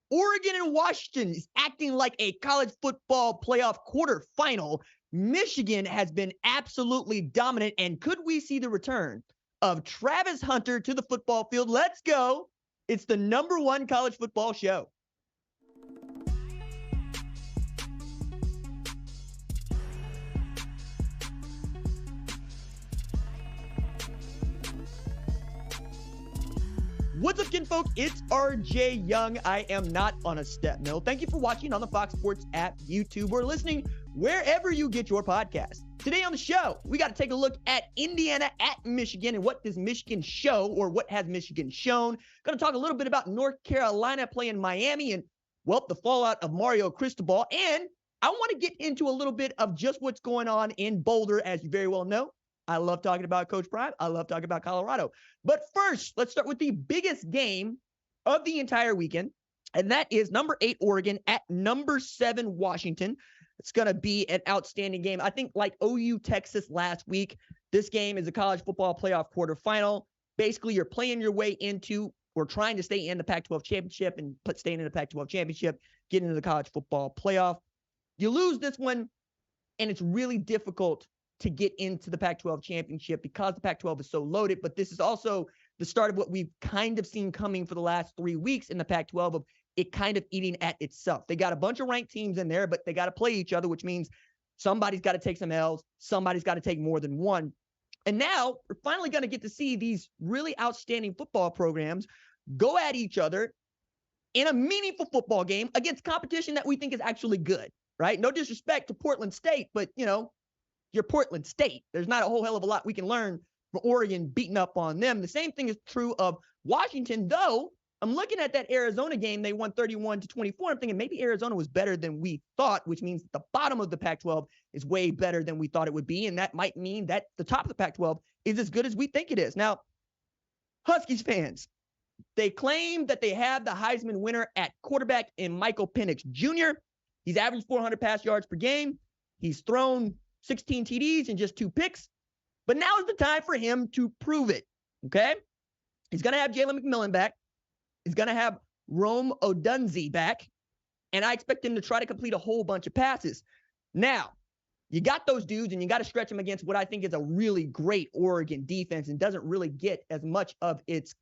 Oregon and Washington is acting like a college football playoff quarterfinal. Michigan has been absolutely dominant. And could we see the return of Travis Hunter to the football field? Let's go. It's the #1 college football show. What's up, kinfolk? It's RJ Young. I am not on a step mill. Thank you for watching on the Fox Sports app, YouTube, or listening wherever you get your podcast. Today on the show, we got to take a look at Indiana at Michigan and what does Michigan show, or what has Michigan shown. Going to talk a little bit about North Carolina playing Miami and, well, the fallout of Mario Cristobal. And I want to get into a little bit of just what's going on in Boulder. As you very well know, I love talking about Coach Prime. I love talking about Colorado. But first, let's start with the biggest game of the entire weekend, and that is number 8 Oregon at number 7 Washington. It's going to be an outstanding game. I think like OU Texas last week, this game is a college football playoff quarterfinal. Basically, you're playing your way into or trying to stay in the Pac-12 championship and staying in the Pac-12 championship, get into the college football playoff. You lose this one, and it's really difficult to get into the Pac-12 championship because the Pac-12 is so loaded. But this is also the start of what we've kind of seen coming for the last 3 weeks in the Pac-12 of it kind of eating at itself. They got a bunch of ranked teams in there, but they got to play each other, which means somebody's got to take some L's. Somebody's got to take more than one. And now we're finally going to get to see these really outstanding football programs go at each other in a meaningful football game against competition that we think is actually good, right? No disrespect to Portland State, but, you know, you're Portland State. There's not a whole hell of a lot we can learn from Oregon beating up on them. The same thing is true of Washington, though. I'm looking at that Arizona game. They won 31-24. I'm thinking maybe Arizona was better than we thought, which means the bottom of the Pac-12 is way better than we thought it would be. And that might mean that the top of the Pac-12 is as good as we think it is. Now, Huskies fans, they claim that they have the Heisman winner at quarterback in Michael Penix Jr. He's averaged 400 pass yards per game. He's thrown 16 TDs and just 2 picks. But now is the time for him to prove it, okay? He's going to have Jalen McMillan back. He's going to have Rome Odunze back. And I expect him to try to complete a whole bunch of passes. Now, you got those dudes, and you got to stretch them against what I think is a really great Oregon defense and doesn't really get as much of its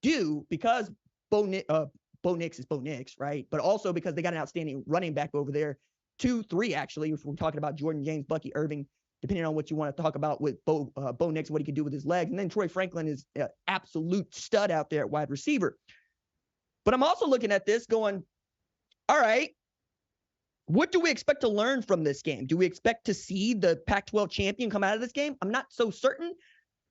due because Bo Nix is Bo Nix, right? But also because they got an outstanding running back over there. 2-3, actually, if we're talking about Jordan James, Bucky Irving, depending on what you want to talk about with Bo Nix, what he can do with his legs. And then Troy Franklin is an absolute stud out there at wide receiver. But I'm also looking at this going, all right, what do we expect to learn from this game? Do we expect to see the Pac-12 champion come out of this game? I'm not so certain,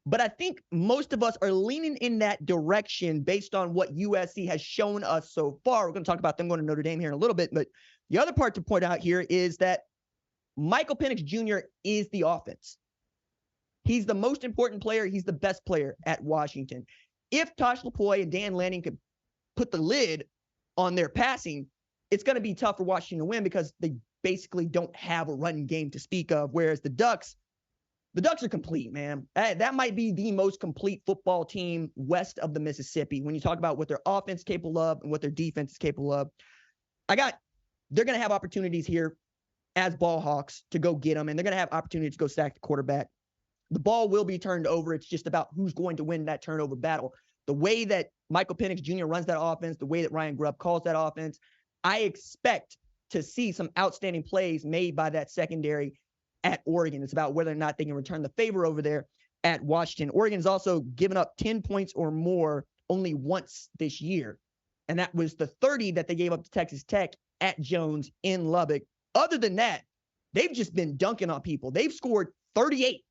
but I think most of us are leaning in that direction based on what USC has shown us so far. We're going to talk about them going to Notre Dame here in a little bit, but the other part to point out here is that Michael Penix Jr. is the offense. He's the most important player. He's the best player at Washington. If Tosh Lupoi and Dan Lanning could put the lid on their passing, it's going to be tough for Washington to win because they basically don't have a run game to speak of, whereas the Ducks are complete, man. That might be the most complete football team west of the Mississippi when you talk about what their offense is capable of and what their defense is capable of. They're going to have opportunities here as ball hawks to go get them, and they're going to have opportunities to go sack the quarterback. The ball will be turned over. It's just about who's going to win that turnover battle. The way that Michael Penix Jr. runs that offense, the way that Ryan Grubb calls that offense, I expect to see some outstanding plays made by that secondary at Oregon. It's about whether or not they can return the favor over there at Washington. Oregon's also given up 10 points or more only once this year, and that was the 30 that they gave up to Texas Tech at Jones in Lubbock. Other than that, they've just been dunking on people. They've scored 38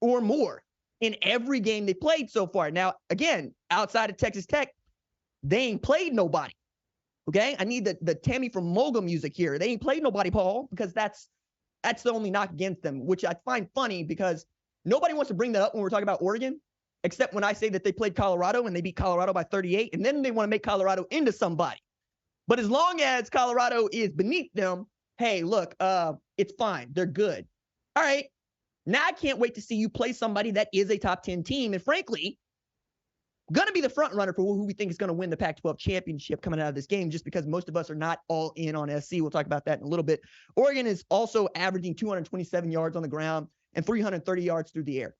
or more in every game they played so far. Now, again, outside of Texas Tech, they ain't played nobody. Okay? I need the Tammy from Mogul music here. They ain't played nobody, Paul, because that's the only knock against them, which I find funny because nobody wants to bring that up when we're talking about Oregon, except when I say that they played Colorado and they beat Colorado by 38, and then they want to make Colorado into somebody. But as long as Colorado is beneath them, hey, look, it's fine. They're good. All right. Now I can't wait to see you play somebody that is a top 10 team. And frankly, going to be the front runner for who we think is going to win the Pac-12 championship coming out of this game, just because most of us are not all in on SC. We'll talk about that in a little bit. Oregon is also averaging 227 yards on the ground and 330 yards through the air.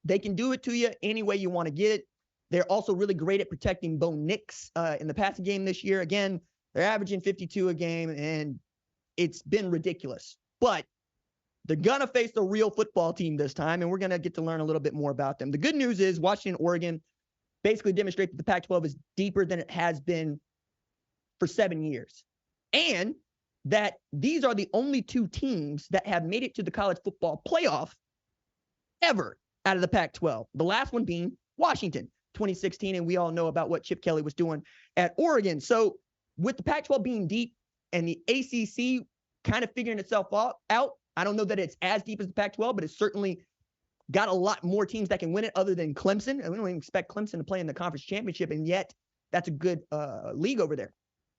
They can do it to you any way you want to get it. They're also really great at protecting Bo Nix in the passing game this year. Again, they're averaging 52 a game, and it's been ridiculous. But they're going to face the real football team this time, and we're going to get to learn a little bit more about them. The good news is Washington, Oregon basically demonstrate that the Pac-12 is deeper than it has been for 7 years. And that these are the only two teams that have made it to the college football playoff ever out of the Pac-12. The last one being Washington, 2016, and we all know about what Chip Kelly was doing at Oregon. So with the Pac-12 being deep and the ACC kind of figuring itself out, I don't know that it's as deep as the Pac-12, but it's certainly got a lot more teams that can win it other than Clemson. And we don't even expect Clemson to play in the conference championship, and yet that's a good league over there.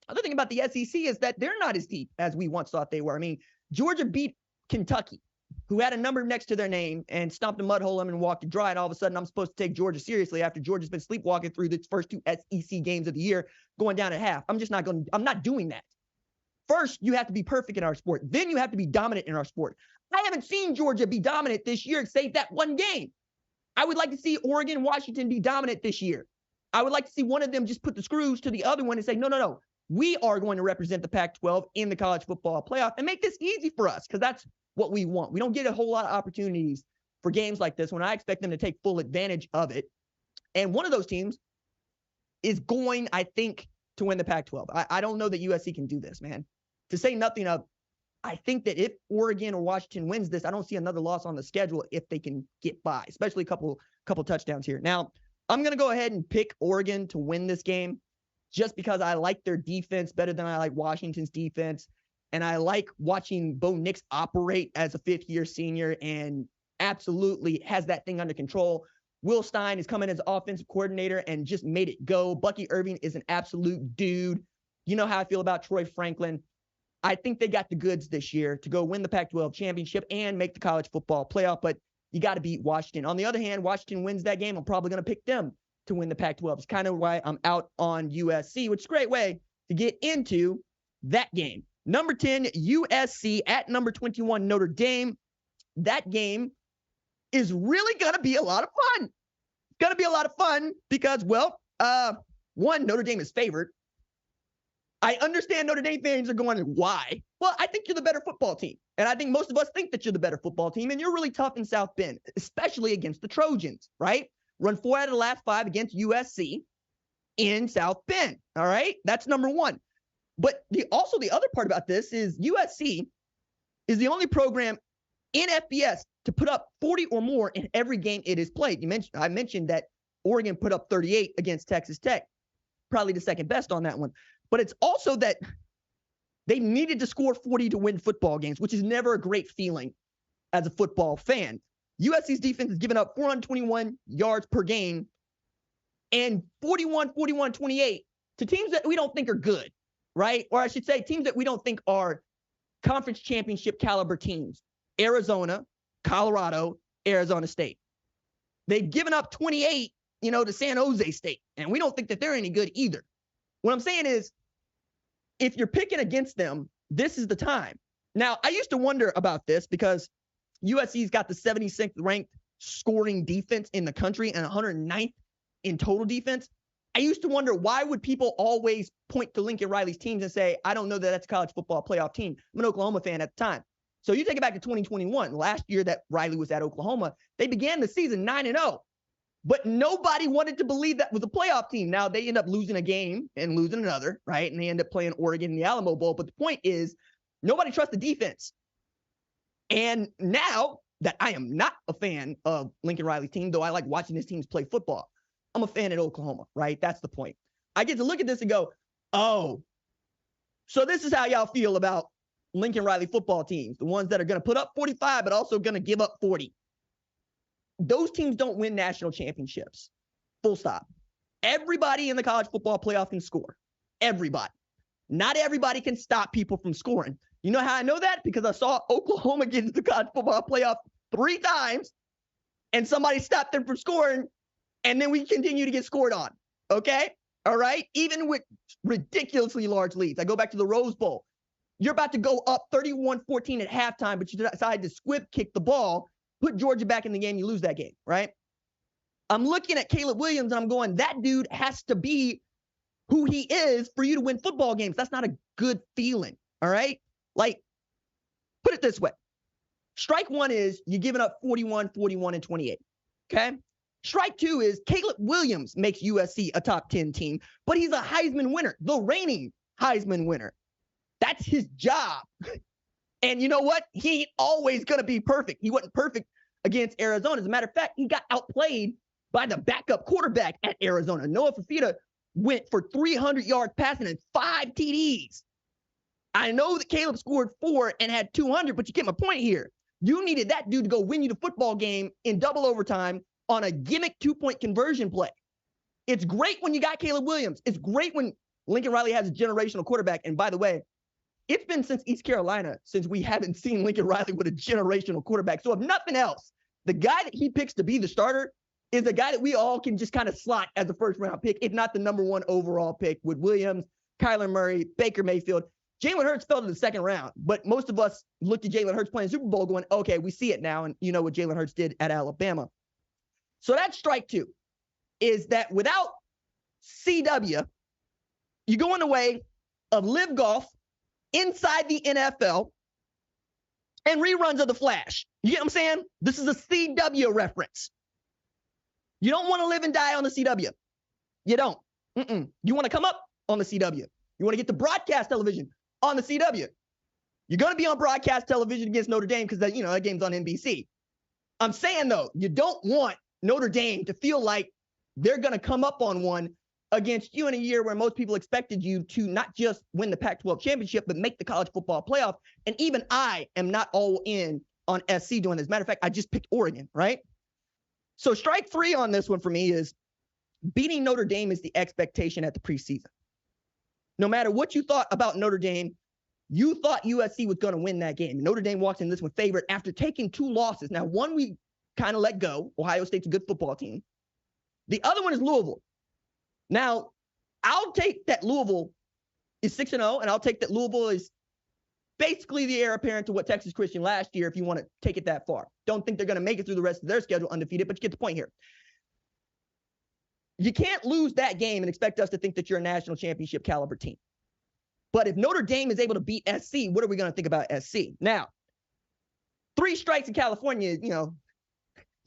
Other thing about the SEC is that they're not as deep as we once thought they were. I mean, Georgia beat Kentucky, who had a number next to their name, and stomped a mud hole and walked it dry. And all of a sudden, I'm supposed to take Georgia seriously after Georgia's been sleepwalking through the first two SEC games of the year, going down at half. I'm not doing that. First, you have to be perfect in our sport. Then you have to be dominant in our sport. I haven't seen Georgia be dominant this year, save that one game. I would like to see Oregon and Washington be dominant this year. I would like to see one of them just put the screws to the other one and say, no. We are going to represent the Pac-12 in the college football playoff and make this easy for us, because that's what we want. We don't get a whole lot of opportunities for games like this when I expect them to take full advantage of it. And one of those teams is going, I think, to win the Pac-12. I don't know that USC can do this, man. To say nothing of, I think that if Oregon or Washington wins this, I don't see another loss on the schedule if they can get by, especially a couple touchdowns here. Now, I'm going to go ahead and pick Oregon to win this game just because I like their defense better than I like Washington's defense. And I like watching Bo Nix operate as a fifth-year senior and absolutely has that thing under control. Will Stein is coming as offensive coordinator and just made it go. Bucky Irving is an absolute dude. You know how I feel about Troy Franklin. I think they got the goods this year to go win the Pac-12 championship and make the college football playoff, but you got to beat Washington. On the other hand, Washington wins that game, I'm probably going to pick them to win the Pac-12. It's kind of why I'm out on USC, which is a great way to get into that game. Number 10, USC at number 21, Notre Dame. That game is really going to be a lot of fun. It's going to be a lot of fun because, one, Notre Dame is favored. I understand Notre Dame fans are going, why? Well, I think you're the better football team. And I think most of us think that you're the better football team. And you're really tough in South Bend, especially against the Trojans, right? Run 4 out of the last 5 against USC in South Bend, all right? That's number one. But the other part about this is USC is the only program in FBS to put up 40 or more in every game it has played. I mentioned that Oregon put up 38 against Texas Tech, probably the second best on that one. But it's also that they needed to score 40 to win football games, which is never a great feeling as a football fan. USC's defense has given up 421 yards per game and 41-28 to teams that we don't think are good, right? Or I should say teams that we don't think are conference championship caliber teams. Arizona, Colorado, Arizona State. They've given up 28, to San Jose State, and we don't think that they're any good either. What I'm saying is, if you're picking against them, this is the time. Now, I used to wonder about this because USC's got the 76th ranked scoring defense in the country and 109th in total defense. I used to wonder, why would people always point to Lincoln Riley's teams and say, I don't know that that's a college football playoff team. I'm an Oklahoma fan at the time. So you take it back to 2021, last year that Riley was at Oklahoma, they began the season 9-0. But nobody wanted to believe that was a playoff team. Now, they end up losing a game and losing another, right? And they end up playing Oregon in the Alamo Bowl. But the point is, nobody trusts the defense. And now that I am not a fan of Lincoln Riley's team, though I like watching his teams play football, I'm a fan at Oklahoma, right? That's the point. I get to look at this and go, oh, so this is how y'all feel about Lincoln Riley football teams, the ones that are going to put up 45 but also going to give up 40. Those teams don't win national championships. Full stop. Everybody in the college football playoff can score. Everybody. Not everybody can stop people from scoring. You know how I know that? Because I saw Oklahoma get into the college football playoff 3 times, and somebody stopped them from scoring And then we continue to get scored on. Okay? All right? Even with ridiculously large leads. I go back to the Rose Bowl. You're about to go up 31-14 at halftime, but you decide to squib kick the ball, put Georgia back in the game, you lose that game, right? I'm looking at Caleb Williams, and I'm going, that dude has to be who he is for you to win football games. That's not a good feeling, all right? Like, put it this way. Strike one is you're giving up 41, 41, and 28, okay? Strike two is Caleb Williams makes USC a top 10 team, but he's a Heisman winner, the reigning Heisman winner. That's his job. And you know what? He ain't always going to be perfect. He wasn't perfect against Arizona. As a matter of fact, he got outplayed by the backup quarterback at Arizona. Noah Fafita went for 300 yards passing and 5 TDs. I know that Caleb scored 4 and had 200, but you get my point here. You needed that dude to go win you the football game in double overtime on a gimmick 2-point conversion play. It's great when you got Caleb Williams. It's great when Lincoln Riley has a generational quarterback. And by the way, it's been since East Carolina since we haven't seen Lincoln Riley with a generational quarterback. So if nothing else, the guy that he picks to be the starter is a guy that we all can just kind of slot as a first-round pick, if not the number 1 overall pick, with Williams, Kyler Murray, Baker Mayfield. Jalen Hurts fell to the second round, but most of us looked at Jalen Hurts playing Super Bowl going, okay, we see it now, and you know what Jalen Hurts did at Alabama. So that's strike two, is that without CW, you go in the way of live golf inside the NFL and reruns of The Flash. You get what I'm saying? This is a CW reference. You don't want to live and die on the CW. You don't. You want to come up on the CW. You want to get to broadcast television on the CW. You're going to be on broadcast television against Notre Dame because that game's on NBC. I'm saying, though, you don't want Notre Dame to feel like they're going to come up on one against you in a year where most people expected you to not just win the Pac-12 championship, but make the college football playoff. And even I am not all in on SC doing this. Matter of fact, I just picked Oregon, right? So strike three on this one for me is beating Notre Dame is the expectation at the preseason. No matter what you thought about Notre Dame, you thought USC was going to win that game. Notre Dame walks in this one favorite after taking 2 losses. Now, one we kind of let go. Ohio State's a good football team. The other one is Louisville. Now, I'll take that Louisville is 6-0, and I'll take that Louisville is basically the heir apparent to what Texas Christian last year, if you want to take it that far. Don't think they're going to make it through the rest of their schedule undefeated, but you get the point here. You can't lose that game and expect us to think that you're a national championship caliber team. But if Notre Dame is able to beat SC, what are we going to think about SC? Now, 3 strikes in California, you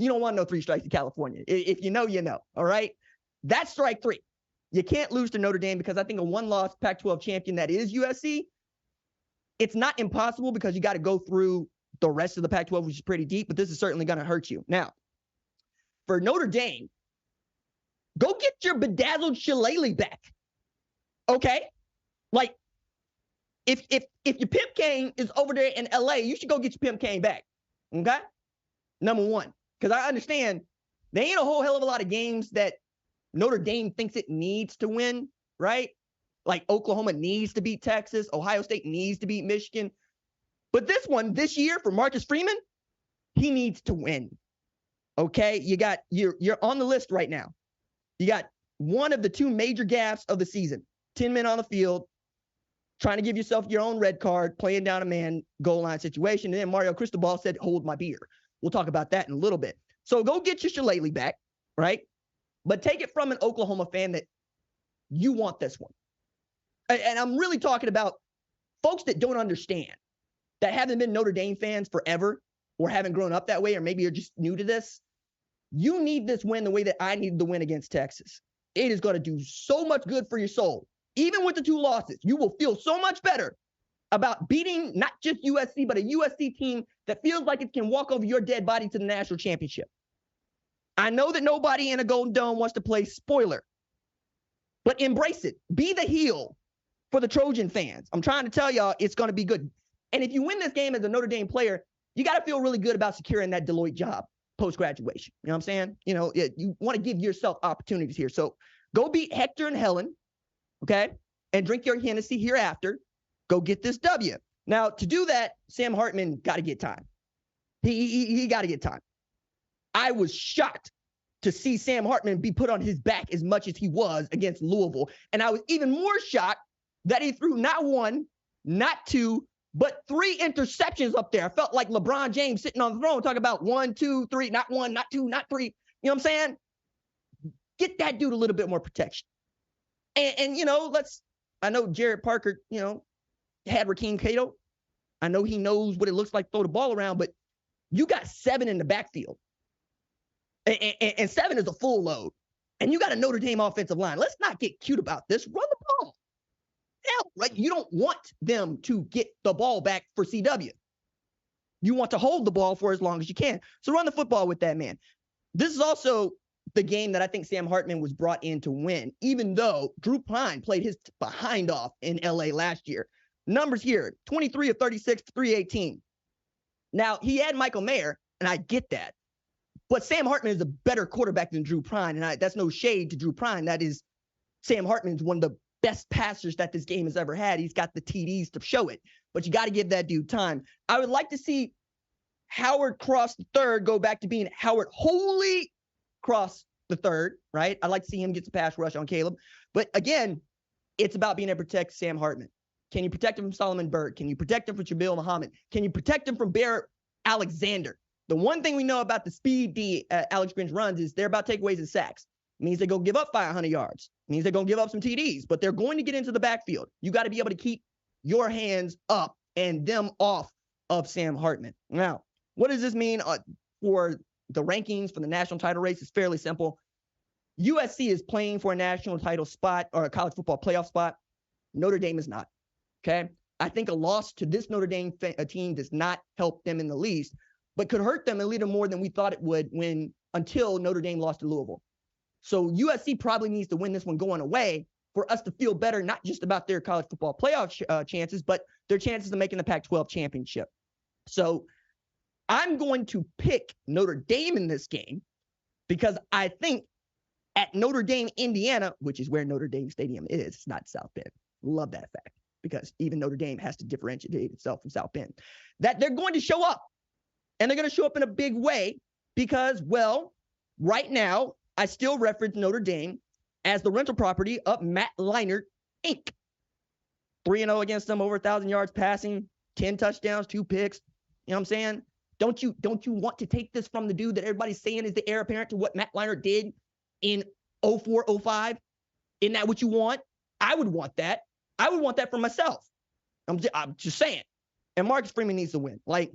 don't want no 3 strikes in California. If you know, you know, all right? That's strike 3. You can't lose to Notre Dame because I think a 1-loss Pac-12 champion that is USC, it's not impossible because you got to go through the rest of the Pac-12, which is pretty deep, but this is certainly going to hurt you. Now, for Notre Dame, go get your bedazzled shillelagh back, okay? Like, if your pimp cane is over there in LA, you should go get your pimp cane back, okay? Number one, because I understand there ain't a whole hell of a lot of games that Notre Dame thinks it needs to win, right? Like Oklahoma needs to beat Texas. Ohio State needs to beat Michigan. But this one, this year for Marcus Freeman, he needs to win, okay? You're on the list right now. You got one of the 2 major gaffes of the season, 10 men on the field, trying to give yourself your own red card, playing down a man goal line situation. And then Mario Cristobal said, hold my beer. We'll talk about that in a little bit. So go get your shillelagh back, right? But take it from an Oklahoma fan that you want this one. And I'm really talking about folks that don't understand, that haven't been Notre Dame fans forever or haven't grown up that way, or maybe you're just new to this. You need this win the way that I needed the win against Texas. It is going to do so much good for your soul. Even with the 2 losses, you will feel so much better about beating not just USC, but a USC team that feels like it can walk over your dead body to the national championship. I know that nobody in a Golden Dome wants to play spoiler, but embrace it. Be the heel for the Trojan fans. I'm trying to tell y'all it's going to be good. And if you win this game as a Notre Dame player, you got to feel really good about securing that Deloitte job post-graduation. You know what I'm saying? You want to give yourself opportunities here. So go beat Hector and Helen, okay? And drink your Hennessy hereafter. Go get this W. Now, to do that, Sam Hartman got to get time. He got to get time. I was shocked to see Sam Hartman be put on his back as much as he was against Louisville. And I was even more shocked that he threw not one, not two, but 3 interceptions up there. I felt like LeBron James sitting on the throne talking about 1, 2, 3, not 1, not 2, not 3. You know what I'm saying? Get that dude a little bit more protection. And I know Jared Parker, had Rakeem Cato. I know he knows what it looks like to throw the ball around, but you got 7 in the backfield. And 7 is a full load. And you got a Notre Dame offensive line. Let's not get cute about this. Run the ball. Hell, right? You don't want them to get the ball back for CW. You want to hold the ball for as long as you can. So run the football with that man. This is also the game that I think Sam Hartman was brought in to win, even though Drew Pine played his behind off in LA last year. Numbers here, 23 of 36 for 318. Now, he had Michael Mayer, and I get that. But Sam Hartman is a better quarterback than Drew Pine, and that's no shade to Drew Pine. That is, Sam Hartman is one of the best passers that this game has ever had. He's got the TDs to show it, but you got to give that dude time. I would like to see Howard Cross III go back to being Howard Holy Cross III, right? I'd like to see him get some pass rush on Caleb. But again, it's about being able to protect Sam Hartman. Can you protect him from Solomon Byrd? Can you protect him from Jabil Muhammad? Can you protect him from Barrett Alexander? The one thing we know about the speed Alex Grinch runs is they're about takeaways and sacks. It means they're going to give up 500 yards. It means they're going to give up some TDs, but they're going to get into the backfield. You got to be able to keep your hands up and them off of Sam Hartman. Now, what does this mean for the rankings for the national title race? It's fairly simple. USC is playing for a national title spot or a college football playoff spot. Notre Dame is not. Okay. I think a loss to this Notre Dame team does not help them in the least, but could hurt them a little more than we thought it would until Notre Dame lost to Louisville. So USC probably needs to win this one going away for us to feel better, not just about their college football playoff chances, but their chances of making the Pac-12 championship. So I'm going to pick Notre Dame in this game because I think at Notre Dame, Indiana, which is where Notre Dame Stadium is, it's not South Bend. Love that fact because even Notre Dame has to differentiate itself from South Bend. That they're going to show up, and they're going to show up in a big way because, well, right now, I still reference Notre Dame as the rental property of Matt Leinart, Inc. 3-0 against them, over 1,000 yards passing, 10 touchdowns, 2 picks. You know what I'm saying? Don't you want to take this from the dude that everybody's saying is the heir apparent to what Matt Leinart did in 04, 05? Isn't that what you want? I would want that. I would want that for myself. I'm just saying. And Marcus Freeman needs to win. Like,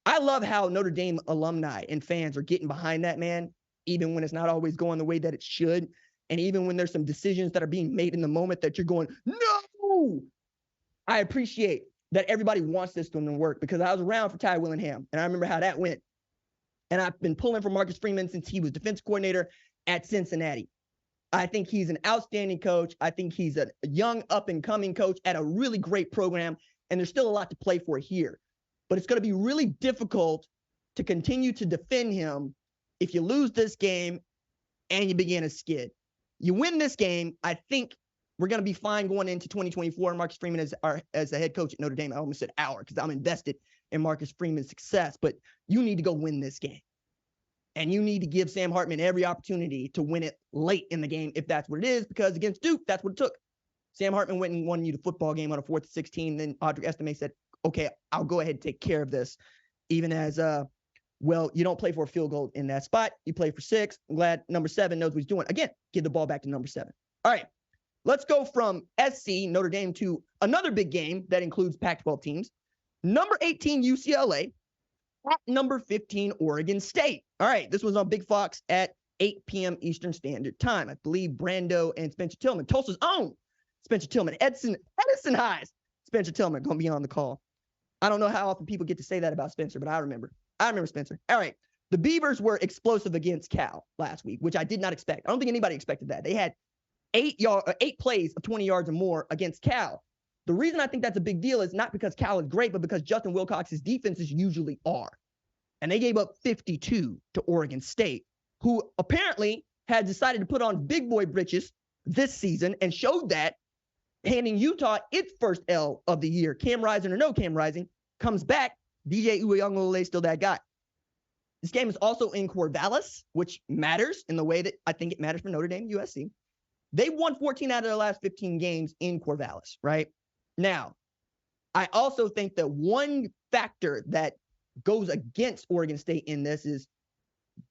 I love how Notre Dame alumni and fans are getting behind that man, even when it's not always going the way that it should. And even when there's some decisions that are being made in the moment that you're going, no! I appreciate that everybody wants this to work because I was around for Ty Willingham, and I remember how that went. And I've been pulling for Marcus Freeman since he was defense coordinator at Cincinnati. I think he's an outstanding coach. I think he's a young up-and-coming coach at a really great program, and there's still a lot to play for here. But it's going to be really difficult to continue to defend him if you lose this game and you begin a skid. You win this game, I think we're going to be fine going into 2024. Marcus Freeman as the head coach at Notre Dame. I almost said our because I'm invested in Marcus Freeman's success. But you need to go win this game. And you need to give Sam Hartman every opportunity to win it late in the game if that's what it is, because against Duke, that's what it took. Sam Hartman went and won you the football game on a 4th and 16. Then Audric Estime said, okay, I'll go ahead and take care of this. Even as, well, you don't play for a field goal in that spot. You play for 6. I'm glad number 7 knows what he's doing. Again, give the ball back to number 7. All right, let's go from SC, Notre Dame, to another big game that includes Pac-12 teams. Number 18, UCLA. At number 15, Oregon State. All right, this was on Big Fox at 8 p.m. Eastern Standard Time. I believe Brando and Spencer Tillman, Tulsa's own Spencer Tillman, Edison High's Spencer Tillman, going to be on the call. I don't know how often people get to say that about Spencer, but I remember Spencer. All right, the Beavers were explosive against Cal last week, which I did not expect. I don't think anybody expected that. They had 8 plays of 20 yards or more against Cal. The reason I think that's a big deal is not because Cal is great, but because Justin Wilcox's defenses usually are. And they gave up 52 to Oregon State, who apparently had decided to put on big boy britches this season and showed that, handing Utah its first L of the year. Cam Rising or no Cam Rising comes back. DJ Uiagalelei still that guy. This game is also in Corvallis, which matters in the way that I think it matters for Notre Dame-USC. They won 14 out of their last 15 games in Corvallis, right? Now, I also think that one factor that goes against Oregon State in this is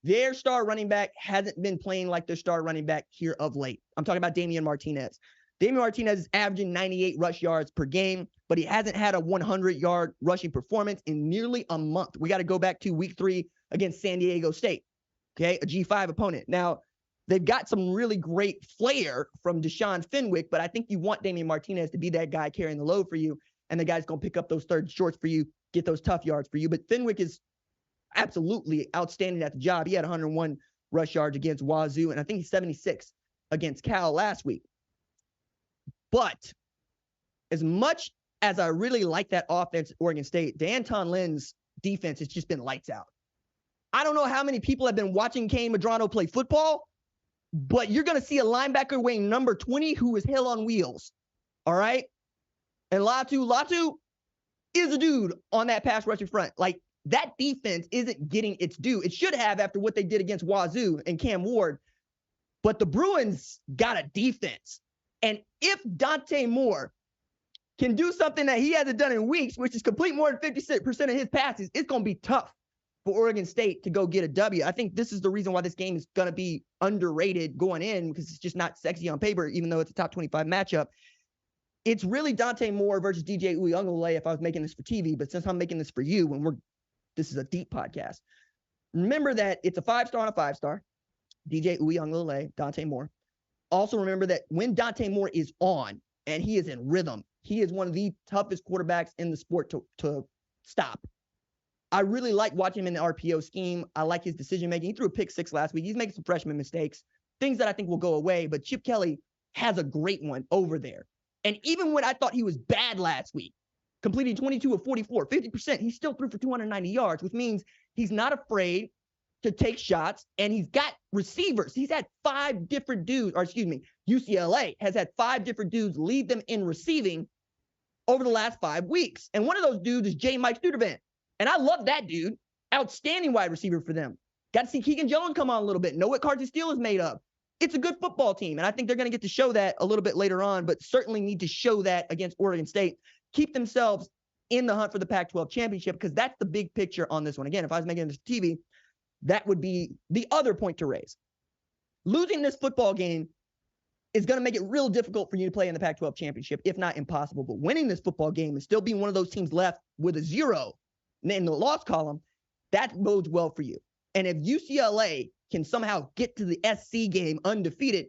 their star running back hasn't been playing like their star running back here of late. I'm talking about Damian Martinez. Damian Martinez is averaging 98 rush yards per game, but he hasn't had a 100-yard rushing performance in nearly a month. We got to go back to week 3 against San Diego State, okay, a G5 opponent. Now, they've got some really great flair from Deshaun Fenwick, but I think you want Damian Martinez to be that guy carrying the load for you, and the guy's going to pick up those third shorts for you, get those tough yards for you. But Fenwick is absolutely outstanding at the job. He had 101 rush yards against Wazoo, and I think he's 76 against Cal last week. But as much as I really like that offense at Oregon State, D'Anton Lynn's defense has just been lights out. I don't know how many people have been watching Kane Medrano play football, but you're going to see a linebacker weighing number 20 who is hell on wheels. All right? And Latu is a dude on that pass rushing front. Like, that defense isn't getting its due. It should have after what they did against Wazoo and Cam Ward. But the Bruins got a defense. And if Dante Moore can do something that he hasn't done in weeks, which is complete more than 56% of his passes, it's going to be tough for Oregon State to go get a W. I think this is the reason why this game is going to be underrated going in, because it's just not sexy on paper, even though it's a top 25 matchup. It's really Dante Moore versus DJ Uiagalelei if I was making this for TV, but since I'm making this for you, this is a deep podcast. Remember that it's a 5-star on a 5-star. DJ Uiagalelei, Dante Moore. Also remember that when Dante Moore is on and he is in rhythm, he is one of the toughest quarterbacks in the sport to stop. I really like watching him in the RPO scheme. I like his decision-making. He threw a pick 6 last week. He's making some freshman mistakes, things that I think will go away, but Chip Kelly has a great one over there. And even when I thought he was bad last week, completing 22 of 44, 50%, he still threw for 290 yards, which means he's not afraid to take shots, and he's got receivers. He's had 5 different dudes, UCLA has had 5 different dudes lead them in receiving over the last 5 weeks. And one of those dudes is J. Mike Stuyvesant. And I love that dude. Outstanding wide receiver for them. Got to see Keegan Jones come on a little bit. Know what Carson Steele is made of. It's a good football team, and I think they're going to get to show that a little bit later on, but certainly need to show that against Oregon State. Keep themselves in the hunt for the Pac-12 championship, because that's the big picture on this one. Again, if I was making this TV, that would be the other point to raise. Losing this football game is going to make it real difficult for you to play in the Pac-12 championship, if not impossible. But winning this football game and still being one of those teams left with a 0 in the loss column, that bodes well for you. And if UCLA can somehow get to the SC game undefeated,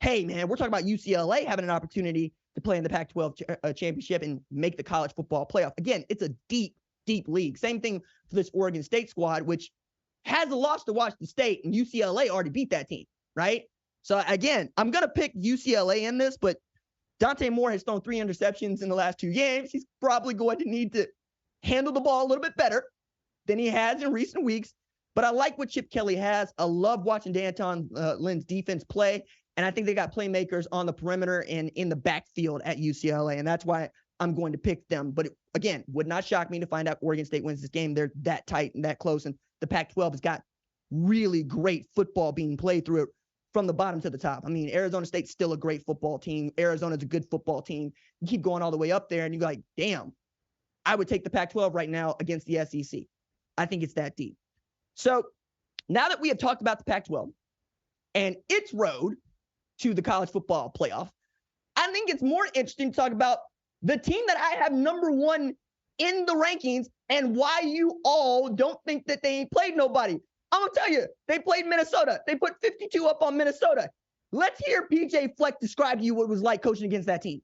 hey, man, we're talking about UCLA having an opportunity to play in the Pac-12 championship and make the college football playoff. Again, it's a deep, deep league. Same thing for this Oregon State squad, which has a loss to Washington State, and UCLA already beat that team, right? So, again, I'm going to pick UCLA in this, but Dante Moore has thrown 3 interceptions in the last 2 games. He's probably going to need to handle the ball a little bit better than he has in recent weeks. But I like what Chip Kelly has. I love watching D'Anton Lynn's defense play, and I think they got playmakers on the perimeter and in the backfield at UCLA, and that's why I'm going to pick them. But, again, would not shock me to find out Oregon State wins this game. They're that tight and that close, and the Pac-12 has got really great football being played through it from the bottom to the top. I mean, Arizona State's still a great football team. Arizona's a good football team. You keep going all the way up there, and you're like, damn, I would take the Pac-12 right now against the SEC. I think it's that deep. So now that we have talked about the Pac-12 and its road to the college football playoff, I think it's more interesting to talk about the team that I have number 1 in the rankings and why you all don't think that they ain't played nobody. I'm going to tell you, they played Minnesota. They put 52 up on Minnesota. Let's hear PJ Fleck describe to you what it was like coaching against that team.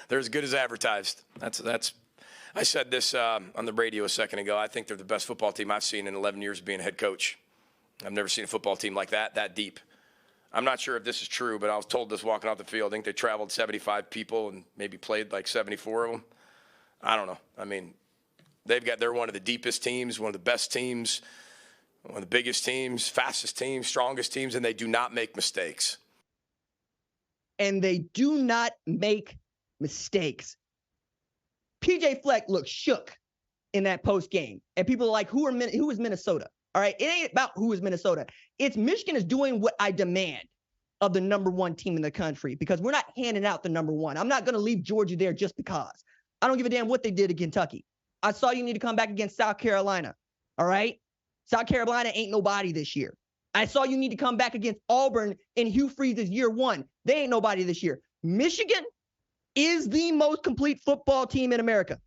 They're as good as advertised. I said this on the radio a second ago. I think they're the best football team I've seen in 11 years of being a head coach. I've never seen a football team like that deep. I'm not sure if this is true, but I was told this walking off the field. I think they traveled 75 people and maybe played like 74 of them. I don't know. I mean, they're one of the deepest teams, one of the best teams, one of the biggest teams, fastest teams, strongest teams, and they do not make mistakes. And they do not make mistakes. PJ Fleck looked shook in that post game. And people are like, who is Minnesota? All right. It ain't about who is Minnesota. It's Michigan is doing what I demand of the number one team in the country, because we're not handing out the number one. I'm not going to leave Georgia there just because. I don't give a damn what they did to Kentucky. I saw you need to come back against South Carolina. All right. South Carolina ain't nobody this year. I saw you need to come back against Auburn in Hugh Freeze's year one. They ain't nobody this year. Michigan is the most complete football team in America.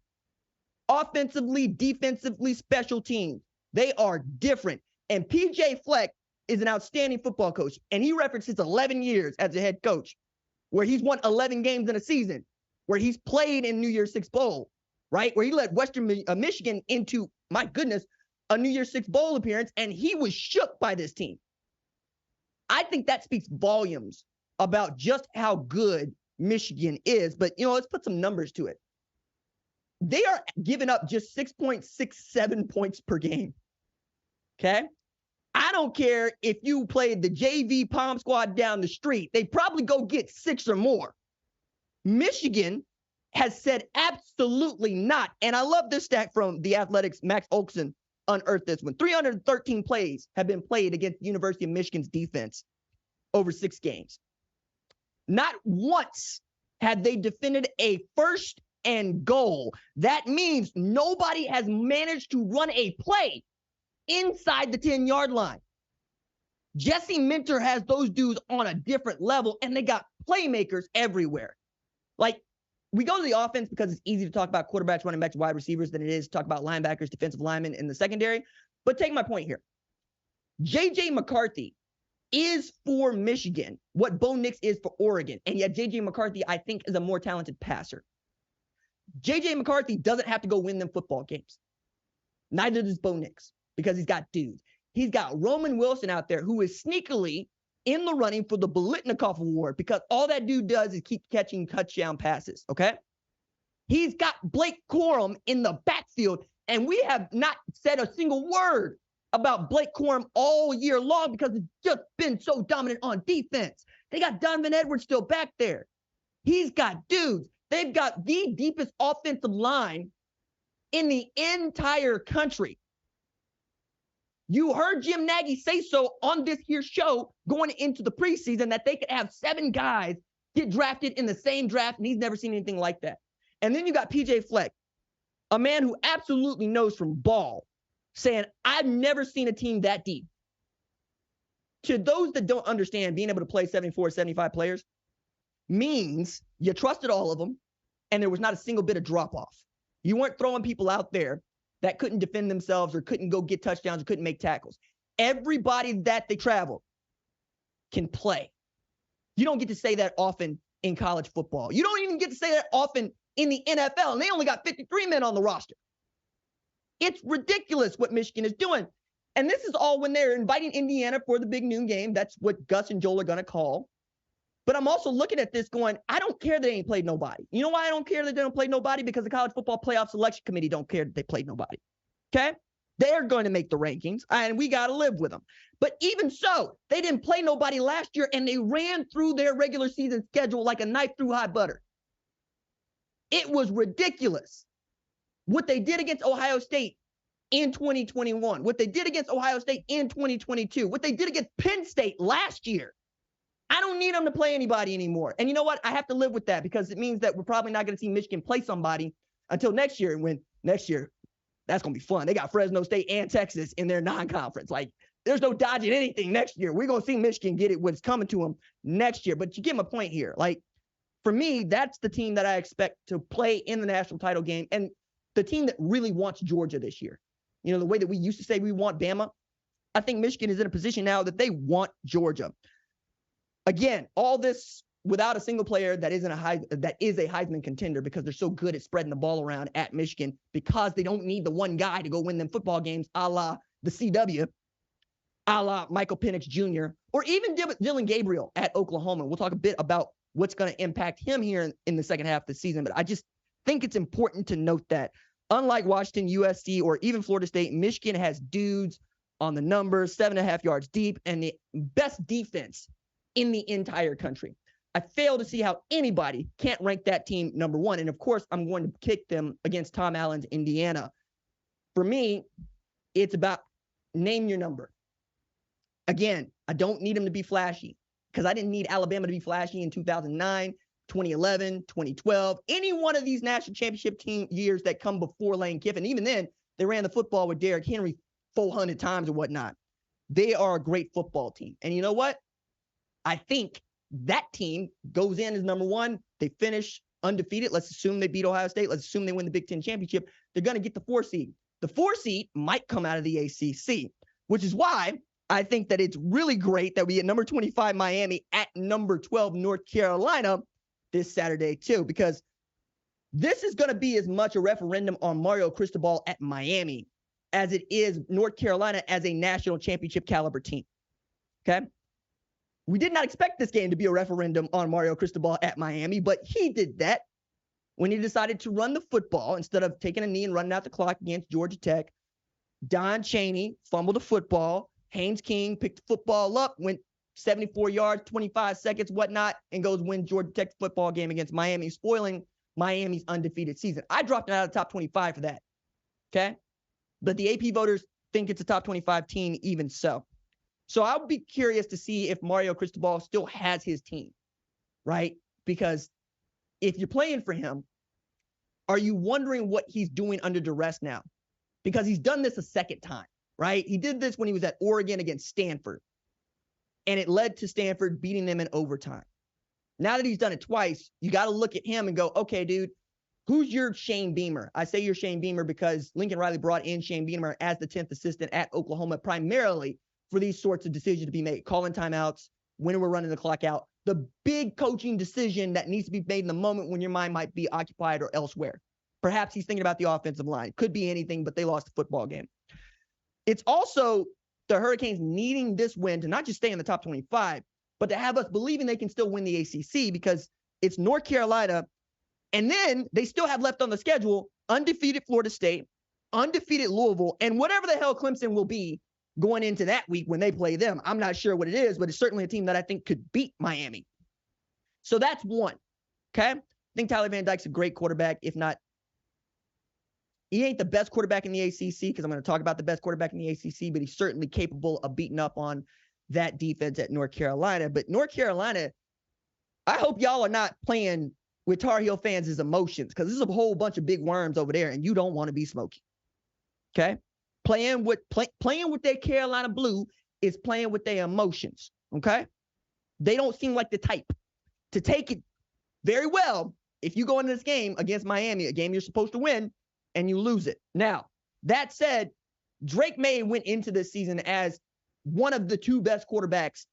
Offensively, defensively, special teams. They are different. And PJ Fleck is an outstanding football coach. And he referenced his 11 years as a head coach, where he's won 11 games in a season, where he's played in New Year's Six Bowl, right? Where he led Western Michigan into, my goodness, a New Year's Six Bowl appearance, and he was shook by this team. I think that speaks volumes about just how good Michigan is. But, let's put some numbers to it. They are giving up just 6.67 points per game. Okay? I don't care if you played the JV Palm Squad down the street. They probably go get 6 or more. Michigan has said absolutely not. And I love this stat from The Athletic's Max Olson unearthed this one. 313 plays have been played against the University of Michigan's defense over 6 games. Not once have they defended a first and goal. That means nobody has managed to run a play inside the 10-yard line. Jesse Minter has those dudes on a different level, and they got playmakers everywhere. Like, we go to the offense because it's easy to talk about quarterbacks, running backs, wide receivers than it is to talk about linebackers, defensive linemen in the secondary. But take my point here. J.J. McCarthy is for Michigan what Bo Nix is for Oregon. And yet J.J. McCarthy, I think, is a more talented passer. J.J. McCarthy doesn't have to go win them football games. Neither does Bo Nix, because he's got dudes. He's got Roman Wilson out there who is sneakily in the running for the Biletnikoff Award, because all that dude does is keep catching touchdown passes, okay? He's got Blake Corum in the backfield, and we have not said a single word about Blake Corum all year long because it's just been so dominant on defense. They got Donovan Edwards still back there. He's got dudes. They've got the deepest offensive line in the entire country. You heard Jim Nagy say so on this here show going into the preseason that they could have 7 guys get drafted in the same draft, and he's never seen anything like that. And then you got PJ Fleck, a man who absolutely knows from ball, saying, I've never seen a team that deep. To those that don't understand, being able to play 74, 75 players means you trusted all of them, and there was not a single bit of drop-off. You weren't throwing people out there that couldn't defend themselves or couldn't go get touchdowns or couldn't make tackles. Everybody that they traveled can play. You don't get to say that often in college football. You don't even get to say that often in the NFL, and they only got 53 men on the roster. It's ridiculous what Michigan is doing. And this is all when they're inviting Indiana for the big noon game. That's what Gus and Joel are going to call. But I'm also looking at this going, I don't care that they ain't played nobody. You know why I don't care that they don't play nobody? Because the College Football Playoff Selection Committee don't care that they played nobody. Okay? They're going to make the rankings, and we got to live with them. But even so, they didn't play nobody last year, and they ran through their regular season schedule like a knife through hot butter. It was ridiculous what they did against Ohio State in 2021, what they did against Ohio State in 2022, what they did against Penn State last year. I don't need them to play anybody anymore. And you know what? I have to live with that, because it means that we're probably not going to see Michigan play somebody until next year. And when next year, that's going to be fun. They got Fresno State and Texas in their non-conference. Like, there's no dodging anything next year. We're going to see Michigan get it what's coming to them next year. But you get my point here. Like, for me, that's the team that I expect to play in the national title game, and the team that really wants Georgia this year. You know, the way that we used to say we want Bama, I think Michigan is in a position now that they want Georgia. Again, all this without a single player that is a Heisman contender, because they're so good at spreading the ball around at Michigan, because they don't need the one guy to go win them football games, a la the CW, a la Michael Penix Jr., or even Dylan Gabriel at Oklahoma. We'll talk a bit about what's going to impact him here in the second half of the season. But I just think it's important to note that unlike Washington, USC, or even Florida State, Michigan has dudes on the numbers, 7.5 yards deep, and the best defense in the entire country. I fail to see how anybody can't rank that team number one. And of course, I'm going to kick them against Tom Allen's Indiana For me, it's about name your number. Again, I don't need them to be flashy because I didn't need Alabama to be flashy in 2009, 2011, 2012, any one of these national championship team years that come before Lane Kiffin. Even then, they ran the football with Derrick Henry 400 times or whatnot. They are a great football team. And you know what? I think that team goes in as number one. They finish undefeated. Let's assume they beat Ohio State. Let's assume they win the Big Ten championship. They're going to get the 4 seed. The 4 seed might come out of the ACC, which is why I think that it's really great that we get number 25 Miami at number 12 North Carolina this Saturday too, because this is going to be as much a referendum on Mario Cristobal at Miami as it is North Carolina as a national championship caliber team. Okay? We did not expect this game to be a referendum on Mario Cristobal at Miami, but he did that when he decided to run the football instead of taking a knee and running out the clock against Georgia Tech. Don Chaney fumbled the football. Haynes King picked the football up, went 74 yards, 25 seconds, whatnot, and goes win Georgia Tech's football game against Miami, spoiling Miami's undefeated season. I dropped it out of the top 25 for that, okay? But the AP voters think it's a top 25 team even so. So I'll be curious to see if Mario Cristobal still has his team, right? Because if you're playing for him, are you wondering what he's doing under duress now? Because he's done this a second time, right? He did this when he was at Oregon against Stanford, and it led to Stanford beating them in overtime. Now that he's done it twice, you got to look at him and go, okay, dude, who's your Shane Beamer? I say you're Shane Beamer because Lincoln Riley brought in Shane Beamer as the 10th assistant at Oklahoma primarily for these sorts of decisions to be made. Calling timeouts, when we're running the clock out. The big coaching decision that needs to be made in the moment when your mind might be occupied or elsewhere. Perhaps he's thinking about the offensive line. Could be anything, but they lost the football game. It's also the Hurricanes needing this win to not just stay in the top 25, but to have us believing they can still win the ACC because it's North Carolina. And then they still have left on the schedule undefeated Florida State, undefeated Louisville, and whatever the hell Clemson will be going into that week when they play them. I'm not sure what it is, but it's certainly a team that I think could beat Miami. So that's one, okay? I think Tyler Van Dyke's a great quarterback, if not, he ain't the best quarterback in the ACC because I'm going to talk about the best quarterback in the ACC, but he's certainly capable of beating up on that defense at North Carolina. But North Carolina, I hope y'all are not playing with Tar Heel fans' emotions because there's a whole bunch of big worms over there and you don't want to be smoky, okay? Playing with their Carolina blue is playing with their emotions, okay? They don't seem like the type to take it very well if you go into this game against Miami, a game you're supposed to win, and you lose it. Now, that said, Drake May went into this season as one of the 2 best quarterbacks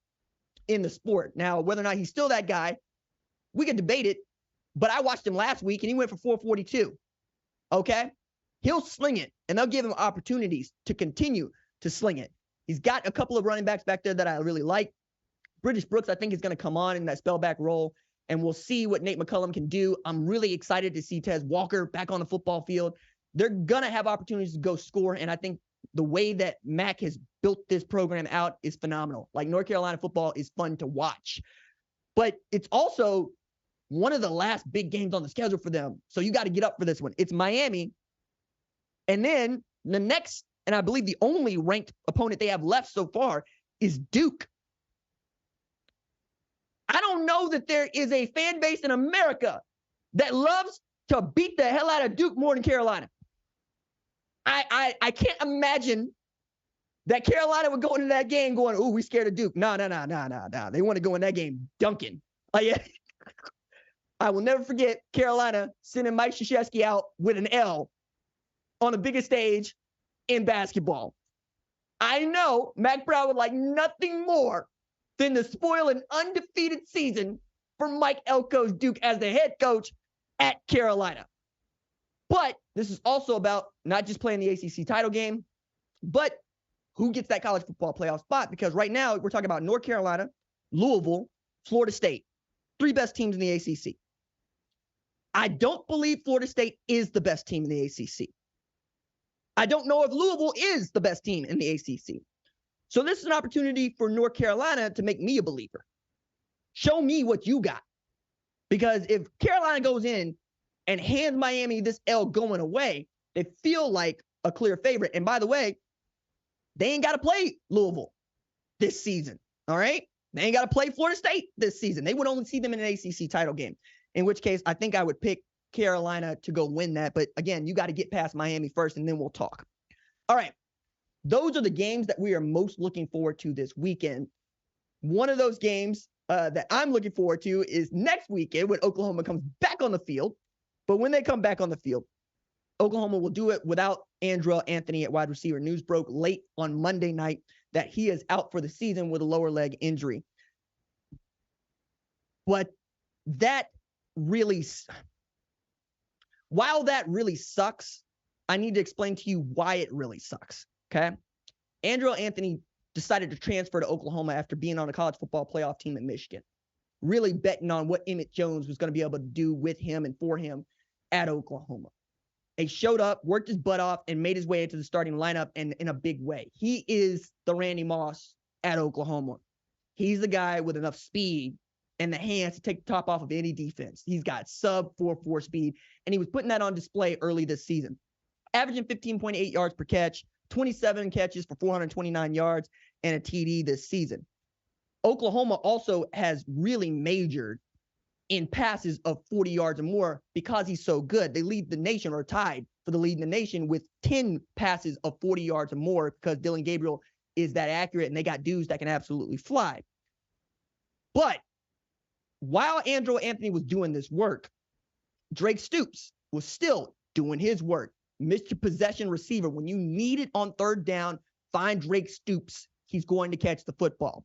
in the sport. Now, whether or not he's still that guy, we could debate it, but I watched him last week, and he went for 442, okay? He'll sling it, and they'll give him opportunities to continue to sling it. He's got a couple of running backs back there that I really like. British Brooks, I think, is going to come on in that spellback role, and we'll see what Nate McCullum can do. I'm really excited to see Tez Walker back on the football field. They're going to have opportunities to go score, and I think the way that Mac has built this program out is phenomenal. Like, North Carolina football is fun to watch. But it's also one of the last big games on the schedule for them, so you got to get up for this one. It's Miami. And then the next, and I believe the only ranked opponent they have left so far, is Duke. I don't know that there is a fan base in America that loves to beat the hell out of Duke more than Carolina. I can't imagine that Carolina would go into that game going, "Ooh, we scared of Duke." No. They want to go in that game dunking. I will never forget Carolina sending Mike Krzyzewski out with an L on the biggest stage in basketball. I know Mac Brown would like nothing more than to spoil an undefeated season for Mike Elko's Duke as the head coach at Carolina. But this is also about not just playing the ACC title game, but who gets that college football playoff spot. Because right now we're talking about North Carolina, Louisville, Florida State, 3 best teams in the ACC. I don't believe Florida State is the best team in the ACC. I don't know if Louisville is the best team in the ACC. So this is an opportunity for North Carolina to make me a believer. Show me what you got. Because if Carolina goes in and hands Miami this L going away, they feel like a clear favorite. And by the way, they ain't got to play Louisville this season, all right? They ain't got to play Florida State this season. They would only see them in an ACC title game, in which case I think I would pick Carolina to go win that. But again, you got to get past Miami first, and then we'll talk. All right. Those are the games that we are most looking forward to this weekend. One of those games that I'm looking forward to is next weekend when Oklahoma comes back on the field. But when they come back on the field, Oklahoma will do it without Andrea Anthony at wide receiver. News broke late on Monday night that he is out for the season with a lower leg injury. But while that really sucks, I need to explain to you why it really sucks, okay? Andrea Anthony decided to transfer to Oklahoma after being on a college football playoff team at Michigan, really betting on what Emmett Jones was going to be able to do with him and for him at Oklahoma. He showed up, worked his butt off, and made his way into the starting lineup in a big way. He is the Randy Moss at Oklahoma. He's the guy with enough speed and the hands to take the top off of any defense. He's got sub 4.4 speed, and he was putting that on display early this season. Averaging 15.8 yards per catch, 27 catches for 429 yards, and a TD this season. Oklahoma also has really majored in passes of 40 yards or more because he's so good. They lead the nation, or tied for the lead in the nation, with 10 passes of 40 yards or more because Dillon Gabriel is that accurate, and they got dudes that can absolutely fly. But while Andrea Anthony was doing this work, Drake Stoops was still doing his work. Mr. Possession receiver. When you need it on third down, find Drake Stoops. He's going to catch the football.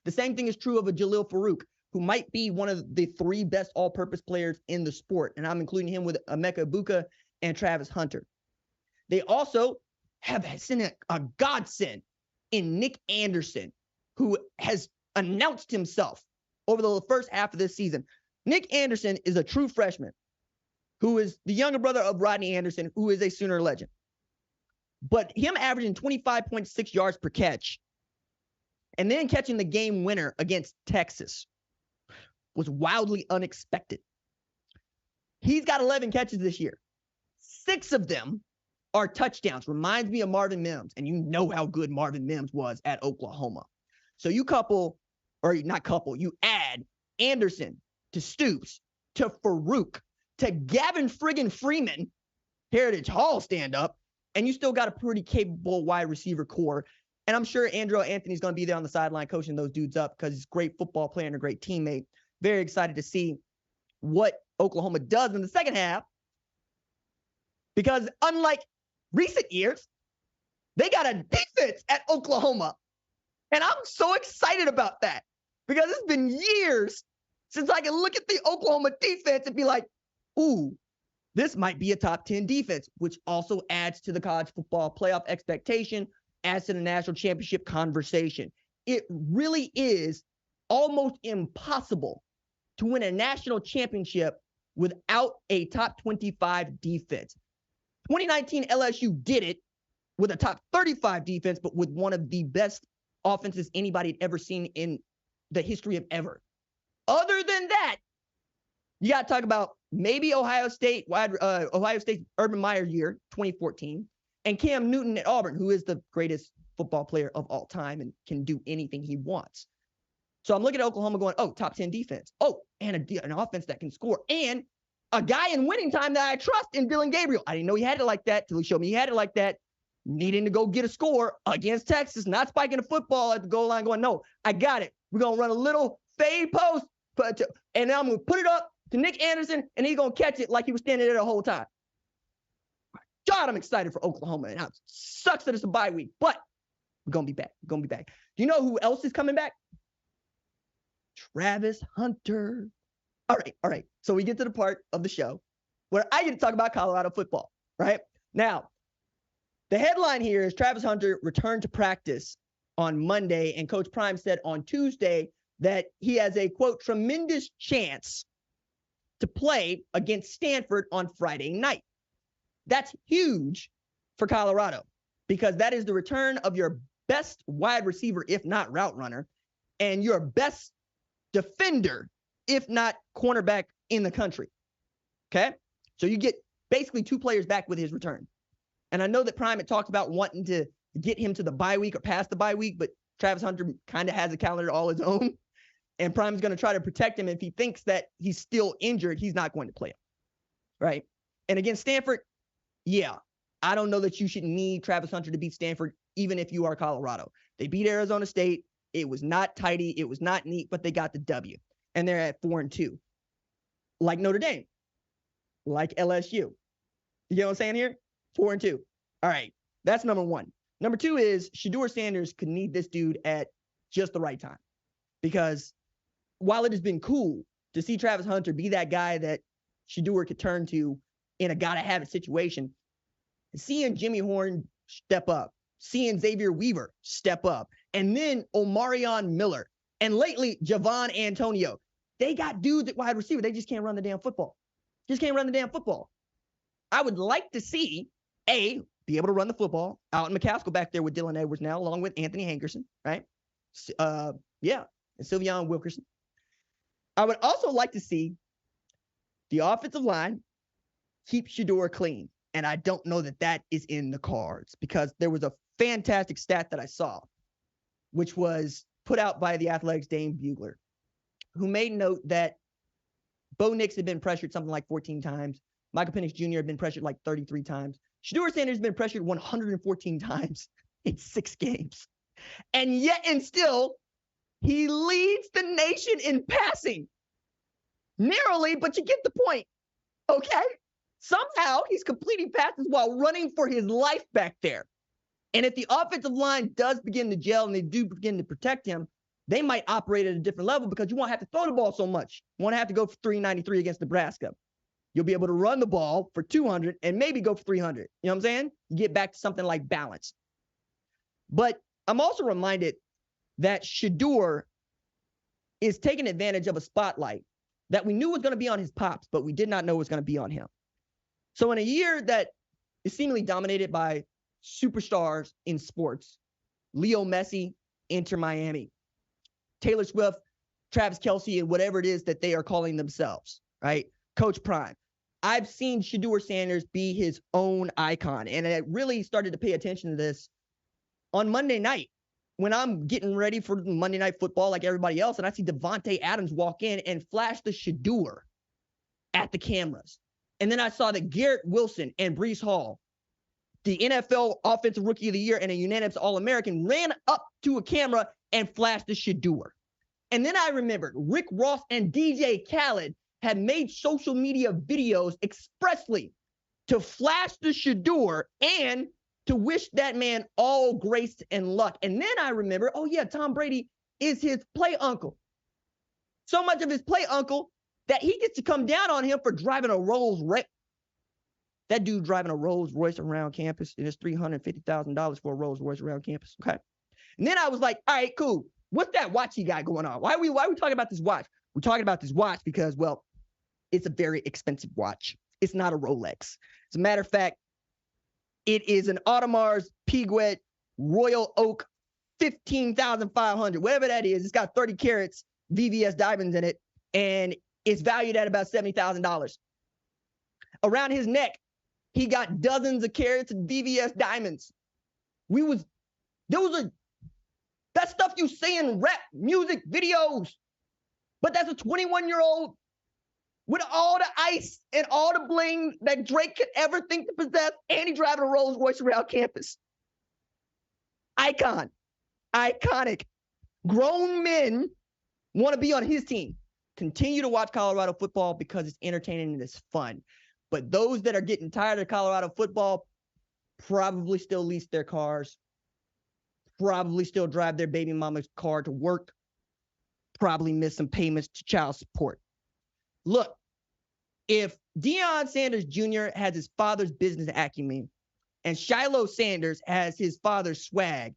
The same thing is true of a Jalil Farouk, who might be one of the three best all-purpose players in the sport. And I'm including him with Emeka Egbuka and Travis Hunter. They also have sent a godsend in Nick Anderson, who has announced himself over the first half of this season. Nick Anderson is a true freshman who is the younger brother of Rodney Anderson, who is a Sooner legend. But him averaging 25.6 yards per catch and then catching the game winner against Texas was wildly unexpected. He's got 11 catches this year. 6 of them are touchdowns. Reminds me of Marvin Mims, and you know how good Marvin Mims was at Oklahoma. So you add Anderson to Stoops to Farouk to Gavin friggin' Freeman, Heritage Hall stand-up, and you still got a pretty capable wide receiver core. And I'm sure Andrea Anthony's going to be there on the sideline coaching those dudes up because he's a great football player and a great teammate. Very excited to see what Oklahoma does in the second half, because unlike recent years, they got a defense at Oklahoma. And I'm so excited about that because it's been years since I can look at the Oklahoma defense and be like, ooh, this might be a top 10 defense, which also adds to the college football playoff expectation, adds to the national championship conversation. It really is almost impossible to win a national championship without a top 25 defense. 2019 LSU did it with a top 35 defense, but with one of the best offenses anybody had ever seen in the history of ever. Other than that, you got to talk about maybe Ohio State's Urban Meyer year, 2014, and Cam Newton at Auburn, who is the greatest football player of all time and can do anything he wants. So I'm looking at Oklahoma going, oh, top 10 defense. Oh, and an offense that can score. And a guy in winning time that I trust in Dillon Gabriel. I didn't know he had it like that till he showed me he had it like that. Needing to go get a score against Texas, not spiking the football at the goal line going, no, I got it. We're going to run a little fade post, and I'm going to put it up to Nick Anderson, and he's going to catch it like he was standing there the whole time. God, I'm excited for Oklahoma. And it sucks that it's a bye week, but we're going to be back. We're going to be back. Do you know who else is coming back? Travis Hunter. All right. So we get to the part of the show where I get to talk about Colorado football, right? Now, the headline here is Travis Hunter returned to practice on Monday, and Coach Prime said on Tuesday that he has a, quote, tremendous chance to play against Stanford on Friday night. That's huge for Colorado because that is the return of your best wide receiver, if not route runner, and your best defender, if not cornerback in the country. Okay? So you get basically 2 players back with his return. And I know that Prime had talked about wanting to get him to the bye week or past the bye week, but Travis Hunter kind of has a calendar all his own. And Prime's going to try to protect him. If he thinks that he's still injured, he's not going to play him. Right? And against Stanford, yeah, I don't know that you should need Travis Hunter to beat Stanford, even if you are Colorado. They beat Arizona State. It was not tidy. It was not neat, but they got the W. And they're at 4-2. Like Notre Dame. Like LSU. You get what I'm saying here? 4-2. All right. That's number one. Number two is Shedeur Sanders could need this dude at just the right time. Because while it has been cool to see Travis Hunter be that guy that Shedeur could turn to in a gotta-have-it situation, seeing Jimmy Horn step up, seeing Xavier Weaver step up, and then Omarion Miller, and lately Javon Antonio. They got dudes at wide receiver. They just can't run the damn football. Just can't run the damn football. I would like to see, be able to run the football. Alton McCaskill back there with Dylan Edwards now, along with Anthony Hankerson, right? And Sylveon Wilkerson. I would also like to see the offensive line keep Shedeur clean. And I don't know that that is in the cards, because there was a fantastic stat that I saw, which was put out by the Athletics' Dane Bugler, who made note that Bo Nix had been pressured something like 14 times. Michael Penix Jr. had been pressured like 33 times. Shedeur Sanders has been pressured 114 times in 6 games. And still, he leads the nation in passing. Narrowly, but you get the point. Okay? Somehow, he's completing passes while running for his life back there. And if the offensive line does begin to gel and they do begin to protect him, they might operate at a different level, because you won't have to throw the ball so much. You won't have to go for 393 against Nebraska. You'll be able to run the ball for 200 and maybe go for 300. You know what I'm saying? You get back to something like balance. But I'm also reminded that Shedeur is taking advantage of a spotlight that we knew was going to be on his pops, but we did not know was going to be on him. So in a year that is seemingly dominated by superstars in sports, Leo Messi, Inter Miami, Taylor Swift, Travis Kelce, and whatever it is that they are calling themselves, right? Coach Prime. I've seen Shedeur Sanders be his own icon, and I really started to pay attention to this on Monday night when I'm getting ready for Monday Night Football like everybody else, and I see Devontae Adams walk in and flash the Shedeur at the cameras. And then I saw that Garrett Wilson and Breece Hall, the NFL Offensive Rookie of the Year and a unanimous All-American, ran up to a camera and flashed the Shedeur. And then I remembered Rick Ross and DJ Khaled had made social media videos expressly to flash the Shedeur and to wish that man all grace and luck. And then I remember, Tom Brady is his play uncle. So much of his play uncle that he gets to come down on him for driving a Rolls Royce. That dude driving a Rolls Royce around campus, and it's $350,000 for a Rolls Royce around campus. Okay. And then I was like, all right, cool. What's that watch he got going on? Why are we talking about this watch? We're talking about this watch because, well, it's a very expensive watch. It's not a Rolex. As a matter of fact, it is an Audemars Piguet Royal Oak 15,500, whatever that is. It's got 30 carats VVS diamonds in it, and it's valued at about $70,000. Around his neck, he got dozens of carats of VVS diamonds. That's stuff you see in rap music videos. But that's a 21-year-old with all the ice and all the bling that Drake could ever think to possess, and he driving a Rolls Royce around campus. Icon. Iconic. Grown men want to be on his team. Continue to watch Colorado football because it's entertaining and it's fun. But those that are getting tired of Colorado football probably still lease their cars, probably still drive their baby mama's car to work, probably miss some payments to child support. Look, if Deion Sanders Jr. has his father's business acumen and Shiloh Sanders has his father's swag,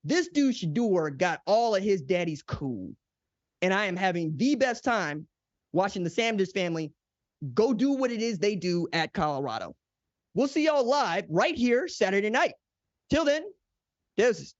this dude Shedeur got all of his daddy's cool. And I am having the best time watching the Sanders family go do what it is they do at Colorado. We'll see y'all live right here Saturday night. Till then, deuces.